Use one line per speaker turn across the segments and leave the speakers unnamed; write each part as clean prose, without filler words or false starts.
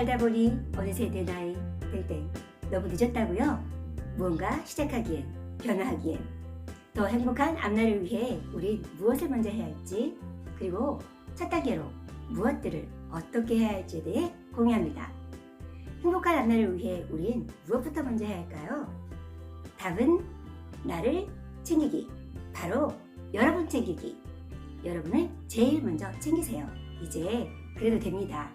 살다 보니 어느새 내 나이 땡땡 너무 늦었다고요? 무언가 시작하기엔, 변화하기엔 더 행복한 앞날을 위해 우린 무엇을 먼저 해야 할지, 그리고 첫 단계로 무엇들을 어떻게 해야 할지에 대해 공유합니다. 행복한 앞날을 위해 우린 무엇부터 먼저 해야 할까요? 답은 나를 챙기기, 바로 여러분 챙기기. 여러분을 제일 먼저 챙기세요. 이제 그래도 됩니다.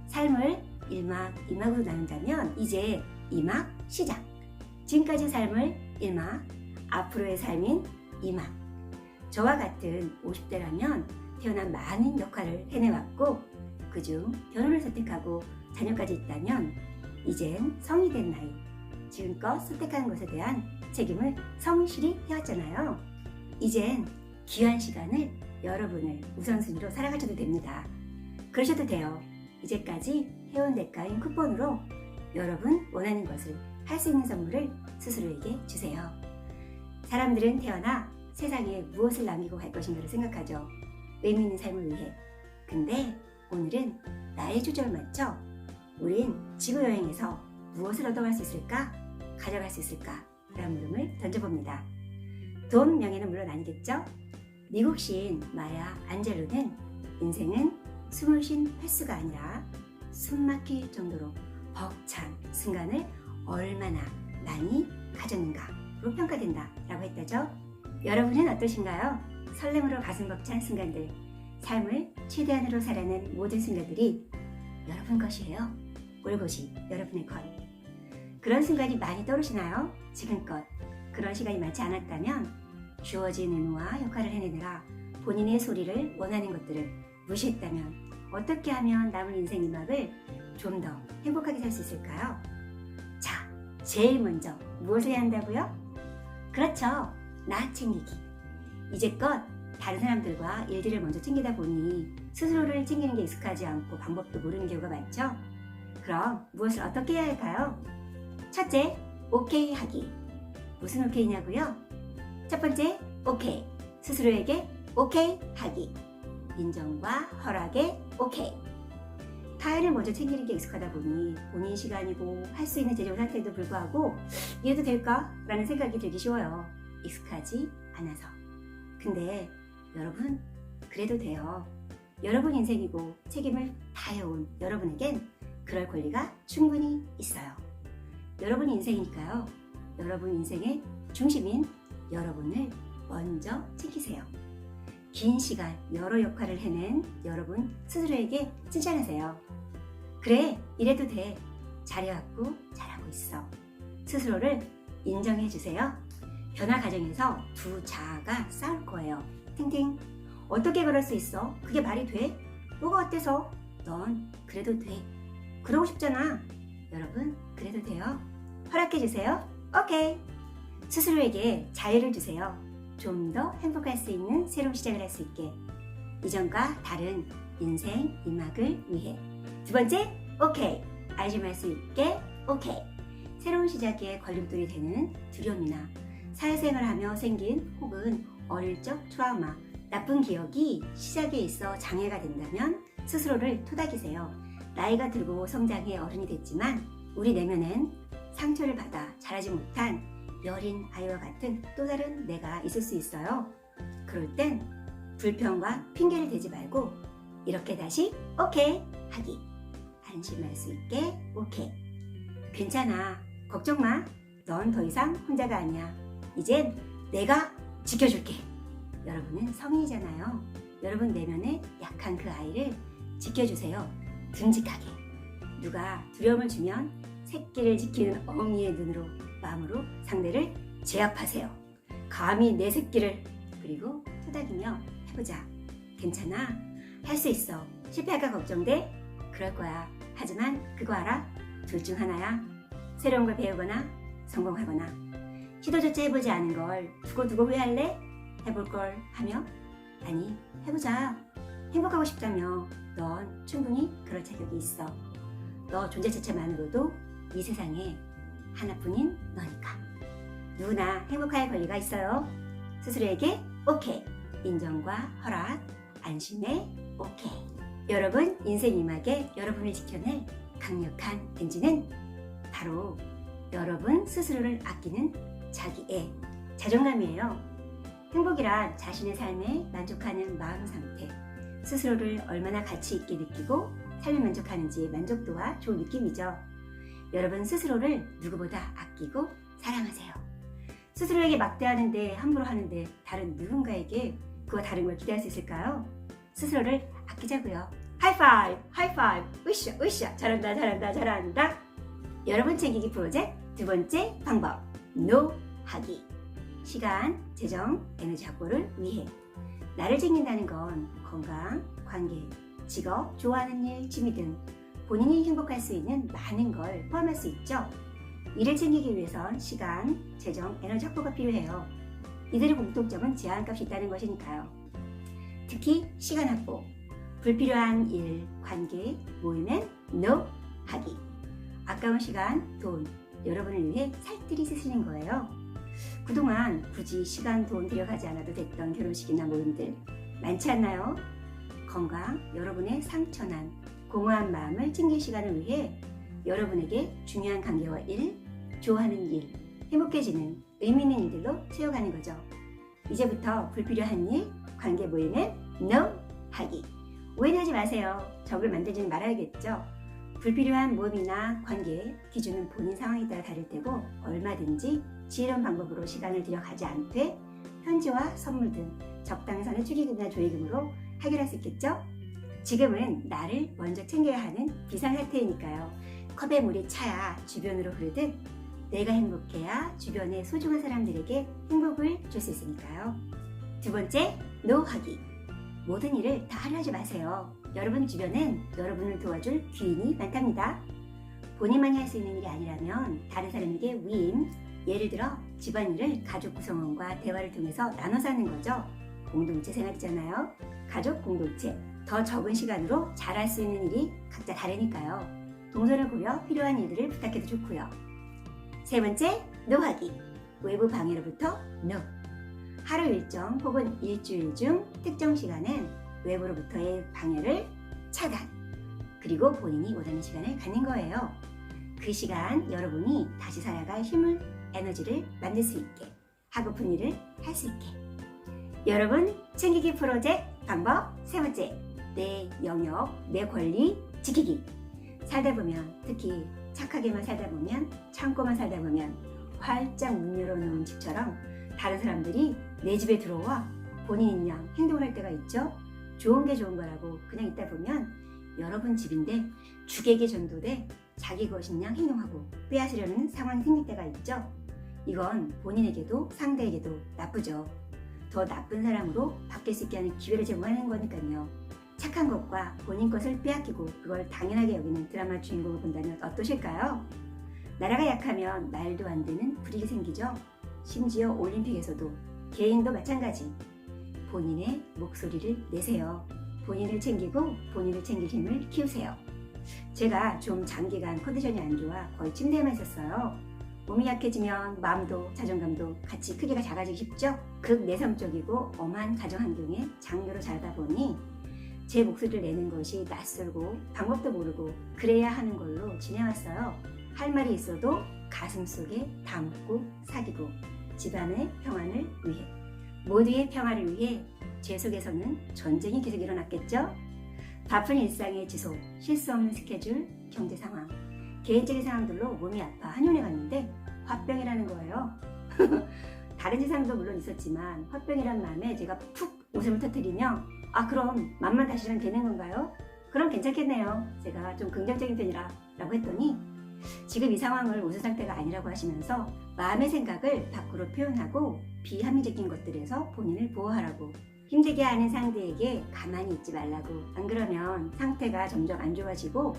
삶을 1막, 2막으로 나눈다면 이제 2막 시작. 지금까지 삶을 1막, 앞으로의 삶인 2막. 저와 같은 50대라면 태어난 많은 역할을 해내왔고, 그중 결혼을 선택하고 자녀까지 있다면 이젠 성이 된 나이, 지금껏 선택하는 것에 대한 책임을 성실히 해왔잖아요. 이젠 귀한 시간을 여러분을 우선순위로 살아가셔도 됩니다. 그러셔도 돼요. 이제까지 해온 대가인 쿠폰으로 여러분 원하는 것을 할 수 있는 선물을 스스로에게 주세요. 사람들은 태어나 세상에 무엇을 남기고 갈 것인가를 생각하죠. 의미 있는 삶을 위해. 근데 오늘은 나의 주제에 맞춰 우린 지구여행에서 무엇을 얻어갈 수 있을까? 가져갈 수 있을까? 라는 물음을 던져봅니다. 돈, 명예는 물론 아니겠죠? 미국 시인 마야 안젤로는 인생은 숨을 쉰 횟수가 아니라 숨 막힐 정도로 벅찬 순간을 얼마나 많이 가졌는가로 평가된다 라고 했다죠. 여러분은 어떠신가요? 설렘으로 가슴 벅찬 순간들, 삶을 최대한으로 살아낸 모든 순간들이 여러분 것이에요. 올곧이 여러분의 것. 그런 순간이 많이 떠오르시나요? 지금껏 그런 시간이 많지 않았다면 주어진 의무와 역할을 해내느라 본인의 소리를 원하는 것들을 무시했다면 어떻게 하면 남은 인생 2막을 좀 더 행복하게 살 수 있을까요? 자, 제일 먼저 무엇을 해야 한다고요? 그렇죠. 나 챙기기. 이제껏 다른 사람들과 일들을 먼저 챙기다 보니 스스로를 챙기는 게 익숙하지 않고 방법도 모르는 경우가 많죠? 그럼 무엇을 어떻게 해야 할까요? 첫째, 오케이 하기. 무슨 오케이냐고요? 첫 번째, 오케이. 스스로에게 오케이 하기. 인정과 허락에 오케이. 타인을 먼저 챙기는 게 익숙하다 보니 본인 시간이고 할 수 있는 재정 상태에도 불구하고 이래도 될까? 라는 생각이 들기 쉬워요. 익숙하지 않아서. 근데 여러분, 그래도 돼요. 여러분 인생이고 책임을 다해온 여러분에겐 그럴 권리가 충분히 있어요. 여러분 인생이니까요. 여러분 인생의 중심인 여러분을 먼저 챙기세요. 긴 시간 여러 역할을 해낸 여러분 스스로에게 칭찬하세요. 그래, 이래도 돼. 잘해왔고 잘하고 있어. 스스로를 인정해주세요. 변화 과정에서 두 자아가 싸울 거예요. 팅팅. 어떻게 그럴 수 있어? 그게 말이 돼? 뭐가 어때서? 넌 그래도 돼. 그러고 싶잖아. 여러분, 그래도 돼요. 허락해주세요. 오케이. 스스로에게 자유를 주세요. 좀 더 행복할 수 있는 새로운 시작을 할 수 있게. 이전과 다른 인생 2막을 위해. 두 번째, 오케이. 안심할 수 있게 오케이. 새로운 시작에 걸림돌이 되는 두려움이나 사회생활을 하며 생긴 혹은 어릴 적 트라우마, 나쁜 기억이 시작에 있어 장애가 된다면 스스로를 토닥이세요. 나이가 들고 성장해 어른이 됐지만 우리 내면엔 상처를 받아 자라지 못한 여린 아이와 같은 또 다른 내가 있을 수 있어요. 그럴 땐 불평과 핑계를 대지 말고 이렇게 다시 오케이 하기. 안심할 수 있게 오케이. 괜찮아. 걱정 마. 넌 더 이상 혼자가 아니야. 이젠 내가 지켜줄게. 여러분은 성인이잖아요. 여러분 내면에 약한 그 아이를 지켜주세요. 듬직하게. 누가 두려움을 주면 새끼를 지키는 어미의 눈으로, 마음으로 상대를 제압하세요. 감히 내 새끼를. 그리고 토닥이며 해보자. 괜찮아. 할 수 있어. 실패할까 걱정돼? 그럴 거야. 하지만 그거 알아? 둘 중 하나야. 새로운 걸 배우거나 성공하거나. 시도조차 해보지 않은 걸 두고 왜 할래? 해볼 걸 하며? 아니, 해보자. 행복하고 싶다며. 넌 충분히 그럴 자격이 있어. 너 존재 자체만으로도 이 세상에 하나뿐인 너니까. 누구나 행복할 권리가 있어요. 스스로에게 오케이. 인정과 허락, 안심에 오케이. 여러분 인생 2막에 여러분을 지켜낼 강력한 엔진은 바로 여러분 스스로를 아끼는 자기의 자존감이에요. 행복이란 자신의 삶에 만족하는 마음 상태, 스스로를 얼마나 가치 있게 느끼고 삶에 만족하는지의 만족도와 좋은 느낌이죠. 여러분 스스로를 누구보다 아끼고 사랑하세요. 스스로에게 막대하는데 함부로 하는데 다른 누군가에게 그와 다른 걸 기대할 수 있을까요? 스스로를 아끼자고요. 하이파이브! 하이파이브! 으쌰! 으쌰! 잘한다! 잘한다! 잘한다! 여러분 챙기기 프로젝트 두 번째 방법 NO 하기. 시간, 재정, 에너지 확보를 위해 나를 챙긴다는 건 건강, 관계, 직업, 좋아하는 일, 취미 등 본인이 행복할 수 있는 많은 걸 포함할 수 있죠. 이를 챙기기 위해선 시간, 재정, 에너지 확보가 필요해요. 이들의 공통점은 제한값이 있다는 것이니까요. 특히 시간 확보, 불필요한 일, 관계, 모임엔 NO 하기. 아까운 시간, 돈, 여러분을 위해 살뜰히 쓰시는 거예요. 그동안 굳이 시간, 돈 들여가지 않아도 됐던 결혼식이나 모임들 많지 않나요? 건강, 여러분의 상처난, 공허한 마음을 챙길 시간을 위해 여러분에게 중요한 관계와 일, 좋아하는 일, 행복해지는 의미 있는 일들로 채워가는 거죠. 이제부터 불필요한 일, 관계 모임엔 NO 하기. 오해하지 마세요. 적을 만들지는 말아야겠죠. 불필요한 모임이나 관계, 기준은 본인 상황에 따라 다를 테고 얼마든지 지혜로운 방법으로 시간을 들여가지 않되 편지와 선물 등 적당한 선의 축의금이나 조의금으로 해결할 수 있겠죠? 지금은 나를 먼저 챙겨야 하는 비상사태이니까요. 컵에 물이 차야 주변으로 흐르듯 내가 행복해야 주변의 소중한 사람들에게 행복을 줄 수 있으니까요. 두 번째, NO 하기. 모든 일을 다 하려 하지 마세요. 여러분 주변엔 여러분을 도와줄 귀인이 많답니다. 본인만이 할 수 있는 일이 아니라면 다른 사람에게 위임, 예를 들어 집안일을 가족 구성원과 대화를 통해서 나눠서 하는 거죠. 공동체 생활이잖아요. 가족 공동체. 더 적은 시간으로 잘할 수 있는 일이 각자 다르니까요. 동선을 고려 필요한 일들을 부탁해도 좋고요. 세 번째, NO 하기. 외부 방해로부터 NO. 하루 일정 혹은 일주일 중 특정 시간엔 외부로부터의 방해를 차단. 그리고 본인이 원하는 시간을 갖는 거예요. 그 시간 여러분이 다시 살아갈 힘을, 에너지를 만들 수 있게, 하고픈 일을 할 수 있게. 여러분 챙기기 프로젝트 방법 세 번째, 내 영역, 내 권리 지키기. 살다 보면, 특히 착하게만 살다 보면, 참고만 살다 보면 활짝 문 열어놓은 집처럼 다른 사람들이 내 집에 들어와 본인인 양 행동을 할 때가 있죠. 좋은 게 좋은 거라고 그냥 있다 보면 여러분 집인데 주객에 전도돼 자기 것인 양 행동하고 빼앗으려는 상황이 생길 때가 있죠. 이건 본인에게도 상대에게도 나쁘죠. 더 나쁜 사람으로 바뀔 수 있게 하는 기회를 제공하는 거니까요. 착한 것과 본인 것을 빼앗기고 그걸 당연하게 여기는 드라마 주인공을 본다면 어떠실까요? 나라가 약하면 말도 안 되는 불이익이 생기죠. 심지어 올림픽에서도 개인도 마찬가지. 본인의 목소리를 내세요. 본인을 챙기고 본인을 챙길 힘을 키우세요. 제가 좀 장기간 컨디션이 안 좋아 거의 침대에만 있었어요. 몸이 약해지면 마음도 자존감도 같이 크기가 작아지기 쉽죠. 극내성적이고 엄한 가정 환경에 장녀로 자라다 보니 제 목소리를 내는 것이 낯설고 방법도 모르고 그래야 하는 걸로 지내왔어요. 할 말이 있어도 가슴 속에 담고 사귀고 집안의 평안을 위해, 모두의 평화를 위해 제 속에서는 전쟁이 계속 일어났겠죠? 바쁜 일상의 지속, 실수 없는 스케줄, 경제 상황, 개인적인 상황들로 몸이 아파 한의원에 갔는데 화병이라는 거예요. 다른 증상도 물론 있었지만 화병이란 마음에 제가 푹 웃음을 터뜨리며 그럼 맘만 다시면 되는 건가요? 그럼 괜찮겠네요. 제가 좀 긍정적인 편이라 라고 했더니 지금 이 상황을 웃을 상태가 아니라고 하시면서 마음의 생각을 밖으로 표현하고 비합리적인 것들에서 본인을 보호하라고, 힘들게 하는 상대에게 가만히 있지 말라고, 안 그러면 상태가 점점 안 좋아지고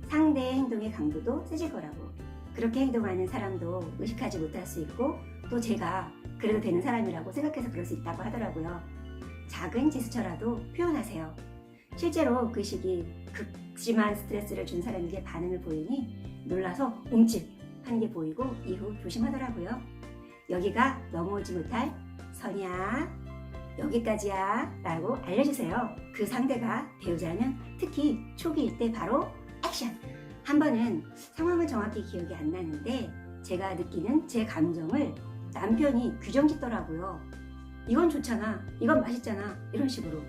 상대의 행동의 강도도 세질 거라고, 그렇게 행동하는 사람도 의식하지 못할 수 있고 또 제가 그래도 되는 사람이라고 생각해서 그럴 수 있다고 하더라고요. 작은 제스처라도 표현하세요. 실제로 그 시기 극심한 스트레스를 준 사람에게 반응을 보이니 놀라서 움찔 하는 게 보이고 이후 조심하더라고요. 여기가 넘어오지 못할 선이야, 여기까지야 라고 알려주세요. 그 상대가 배우자라면 특히 초기일 때 바로 액션! 한 번은 상황은 정확히 기억이 안 나는데 제가 느끼는 제 감정을 남편이 규정짓더라고요. 이건 좋잖아, 이건 맛있잖아, 이런 식으로.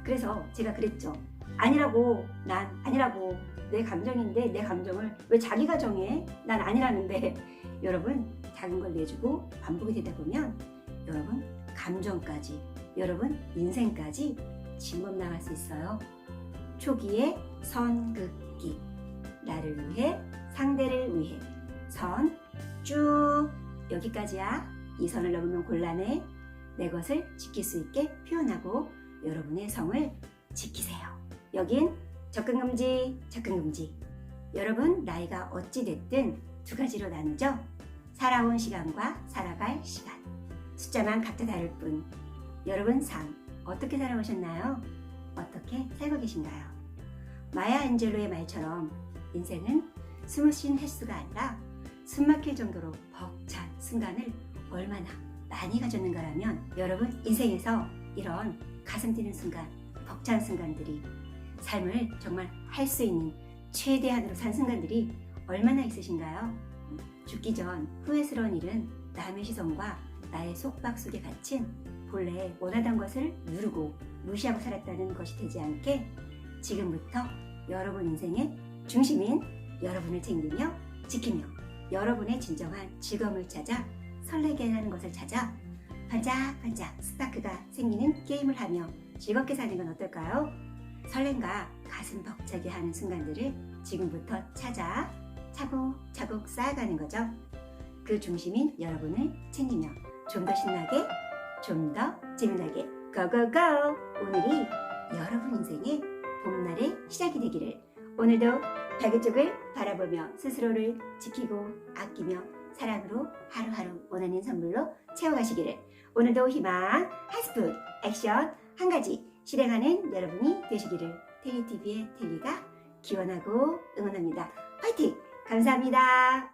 그래서 제가 그랬죠. 아니라고, 난 아니라고. 내 감정인데 내 감정을 왜 자기가 정해? 난 아니라는데. 여러분, 작은 걸 내주고 반복이 되다 보면 여러분 감정까지, 여러분 인생까지 진범 나갈 수 있어요. 초기에 선긋기. 나를 위해, 상대를 위해. 선 쭉 여기까지야. 이 선을 넘으면 곤란해. 내 것을 지킬 수 있게 표현하고 여러분의 성을 지키세요. 여긴 접근금지, 접근금지. 여러분, 나이가 어찌 됐든 두 가지로 나누죠. 살아온 시간과 살아갈 시간. 숫자만 각자 다를 뿐. 여러분 삶 어떻게 살아오셨나요? 어떻게 살고 계신가요? 마야 안젤로의 말처럼 인생은 숨을 횟수가 아니라 숨막힐 정도로 벅찬 순간을 얼마나 많이 가졌는가라면 여러분 인생에서 이런 가슴 뛰는 순간, 벅찬 순간들이 삶을 정말 할 수 있는 최대한으로 산 순간들이 얼마나 있으신가요? 죽기 전 후회스러운 일은 남의 시선과 나의 속박 속에 갇힌 본래 원하던 것을 누르고 무시하고 살았다는 것이 되지 않게 지금부터 여러분 인생의 중심인 여러분을 챙기며 지키며 여러분의 진정한 즐거움을 찾아 설레게 하는 것을 찾아 반짝반짝 스파크가 생기는 게임을 하며 즐겁게 사는 건 어떨까요? 설렘과 가슴 벅차게 하는 순간들을 지금부터 찾아 차곡차곡 쌓아가는 거죠. 그 중심인 여러분을 챙기며 좀 더 신나게, 좀 더 재미나게 고고고! 오늘이 여러분 인생의 봄날의 시작이 되기를. 오늘도 밝은 쪽을 바라보며 스스로를 지키고 아끼며 사랑으로 하루하루 원하는 선물로 채워가시기를. 오늘도 희망 한 스푼, 액션 한 가지 실행하는 여러분이 되시기를 텔리TV의 텔리가 기원하고 응원합니다. 화이팅! 감사합니다.